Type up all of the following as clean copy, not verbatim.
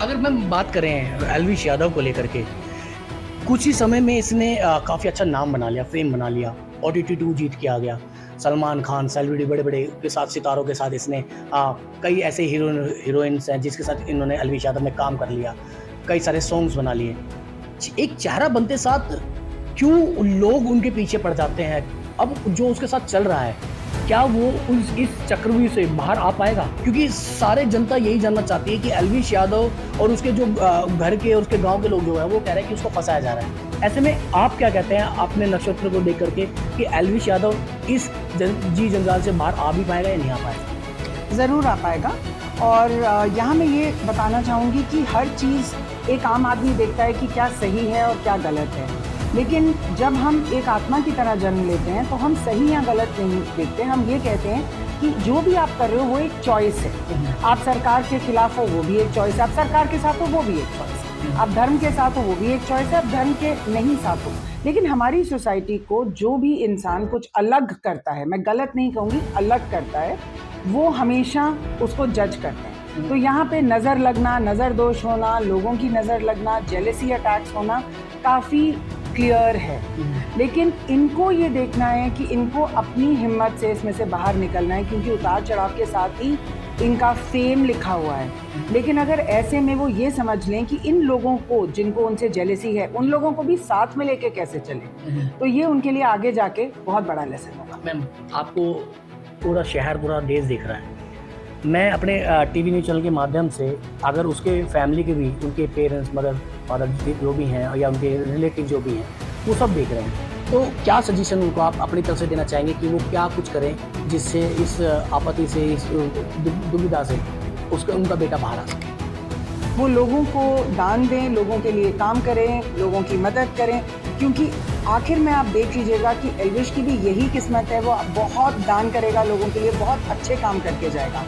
अगर मैं बात करें एल्विश यादव को लेकर के, कुछ ही समय में इसने काफ़ी अच्छा नाम बना लिया, फ़ेम बना लिया। ओटीटी 2 जीत के आ गया। सलमान खान, सेलिब्रिटी बड़े-बड़े के साथ सितारों के साथ इसने कई ऐसे हीरोइन्स हैं जिसके साथ इन्होंने एल्विश यादव ने काम कर लिया। कई सारे सॉन्ग्स बना लिए। एक चेहरा बनते साथ क्यों लोग उनके पीछे पड़ जाते हैं? अब जो उसके साथ चल रहा है, क्या वो उस इस चक्रव्यूह से बाहर आ पाएगा? क्योंकि सारे जनता यही जानना चाहती है कि एल्विश यादव और उसके जो घर के और उसके गाँव के लोग जो हैं, वो कह रहे हैं कि उसको फँसाया जा रहा है। ऐसे में आप क्या कहते हैं अपने नक्षत्र को देख कर के कि एल्विश यादव इस जी जंजाल से बाहर आ भी पाएगा या नहीं आ पाएगा? ज़रूर आ पाएगा। और यहाँ मैं ये बताना चाहूँगी कि हर चीज़ एक आम आदमी देखता है कि क्या सही है और क्या गलत है, लेकिन जब हम एक आत्मा की तरह जन्म लेते हैं तो हम सही या गलत नहीं देखते। हम ये कहते हैं कि जो भी आप कर रहे हो वो एक चॉइस है। आप सरकार के खिलाफ हो वो भी एक चॉइस है, आप सरकार के साथ हो वो भी एक चॉइस है, आप धर्म के साथ हो वो भी एक चॉइस है, आप धर्म के नहीं साथ हो। लेकिन हमारी सोसाइटी को जो भी इंसान कुछ अलग करता है, मैं गलत नहीं कहूँगी, अलग करता है, वो हमेशा उसको जज करते हैं। तो यहाँ पे नज़र लगना, नज़र दोष होना, लोगों की नज़र लगना, जेलसी अटैक्स होना काफ़ी क्लियर है। लेकिन इनको ये देखना है कि इनको अपनी हिम्मत से इसमें से बाहर निकलना है, क्योंकि उतार चढ़ाव के साथ ही इनका फेम लिखा हुआ है। लेकिन अगर ऐसे में वो ये समझ लें कि इन लोगों को जिनको उनसे जेलसी है, उन लोगों को भी साथ में लेके कैसे चले, तो ये उनके लिए आगे जाके बहुत बड़ा लेसन होगा। मैम, आपको पूरा शहर, पूरा देश देख रहा है। मैं अपने टीवी न्यूज़ चैनल के माध्यम से अगर उसके फैमिली के भी, उनके पेरेंट्स, मदर, फादर जो भी हैं या उनके रिलेटिव जो भी हैं, वो सब देख रहे हैं। तो क्या सजेशन उनको आप अपनी तरफ से देना चाहेंगे कि वो क्या कुछ करें जिससे इस आपत्ति से, इस दुविधा से उनका बेटा बाहर आ सके? वो लोगों को दान दें, लोगों के लिए काम करें, लोगों की मदद करें, क्योंकि आखिर में आप देख लीजिएगा कि एल्विश की भी यही किस्मत है। वो बहुत दान करेगा लोगों के लिए, बहुत अच्छे काम करके जाएगा।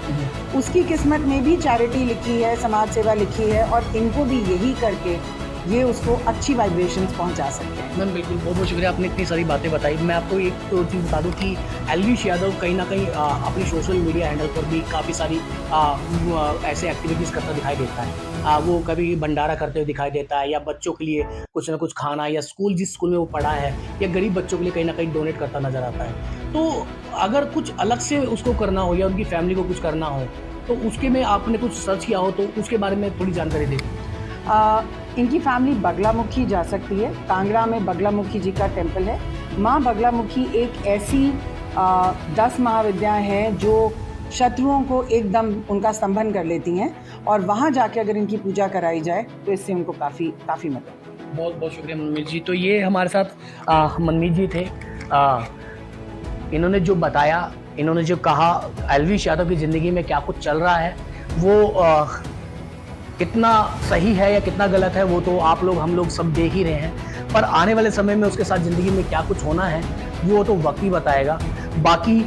उसकी किस्मत में भी चैरिटी लिखी है, समाज सेवा लिखी है, और इनको भी यही करके ये उसको अच्छी वाइब्रेशंस पहुंचा सकते हैं। मैम बिल्कुल, बहुत बहुत शुक्रिया, आपने इतनी सारी बातें बताई। मैं आपको एक तो चीज़ बता दूं कि एल्विश यादव कहीं ना कहीं अपनी सोशल मीडिया हैंडल पर भी काफ़ी सारी ऐसे एक्टिविटीज़ करता दिखाई देता है। वो कभी भंडारा करते हुए दिखाई देता है, या बच्चों के लिए कुछ ना कुछ खाना, या जिस स्कूल में वो पढ़ा है, या गरीब बच्चों के लिए कहीं ना कहीं डोनेट करता नज़र आता है। तो अगर कुछ अलग से उसको करना हो या उनकी फैमिली को कुछ करना हो, तो उसके में आपने कुछ सर्च किया हो तो उसके बारे में थोड़ी जानकारी दें। इनकी फैमिली बगलामुखी जा सकती है। कांगड़ा में बगलामुखी जी का टेम्पल है। माँ बगलामुखी एक ऐसी 10 महाविद्या हैं जो शत्रुओं को एकदम उनका स्तंभन कर लेती हैं, और वहाँ जाके अगर इनकी पूजा कराई जाए तो इससे उनको काफ़ी मदद। बहुत बहुत शुक्रिया मनमीत जी। तो ये हमारे साथ मनमीत जी थे। इन्होंने जो बताया, इन्होंने जो कहा एल्विश यादव की ज़िंदगी में क्या कुछ चल रहा है, वो कितना सही है या कितना गलत है, वो तो आप लोग, हम लोग सब देख ही रहे हैं। पर आने वाले समय में उसके साथ ज़िंदगी में क्या कुछ होना है, वो तो वक्त ही बताएगा। बाकी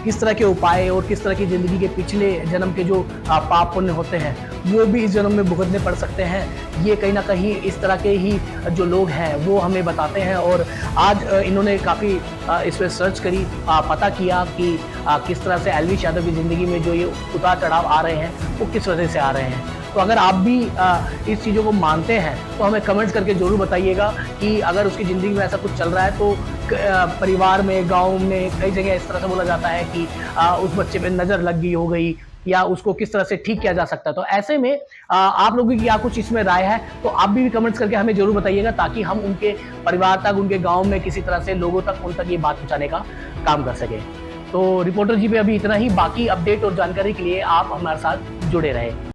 किस तरह के उपाय और किस तरह की ज़िंदगी के पिछले जन्म के जो पाप पुण्य होते हैं, वो भी इस जन्म में भुगतने पड़ सकते हैं। ये कहीं ना कहीं इस तरह के ही जो लोग हैं वो हमें बताते हैं। और आज इन्होंने काफ़ी इस पर सर्च करी, पता किया कि किस तरह से एल्विश यादव की ज़िंदगी में जो ये उतार चढ़ाव आ रहे हैं वो किस वजह से आ रहे हैं। तो अगर आप भी इस चीज़ों को मानते हैं तो हमें कमेंट्स करके ज़रूर बताइएगा कि अगर उसकी ज़िंदगी में ऐसा कुछ चल रहा है तो परिवार में, गांव में कई जगह इस तरह से बोला जाता है कि उस बच्चे पे नज़र लग गई हो गई, या उसको किस तरह से ठीक किया जा सकता है। तो ऐसे में आप लोगों की क्या कुछ इसमें राय है, तो आप भी कमेंट्स करके हमें ज़रूर बताइएगा, ताकि हम उनके परिवार तक, उनके गाँव में किसी तरह से लोगों तक, उन तक ये बात पहुँचाने का काम कर सकें। तो रिपोर्टर जी पे अभी इतना ही। बाकी अपडेट और जानकारी के लिए आप हमारे साथ जुड़े रहें।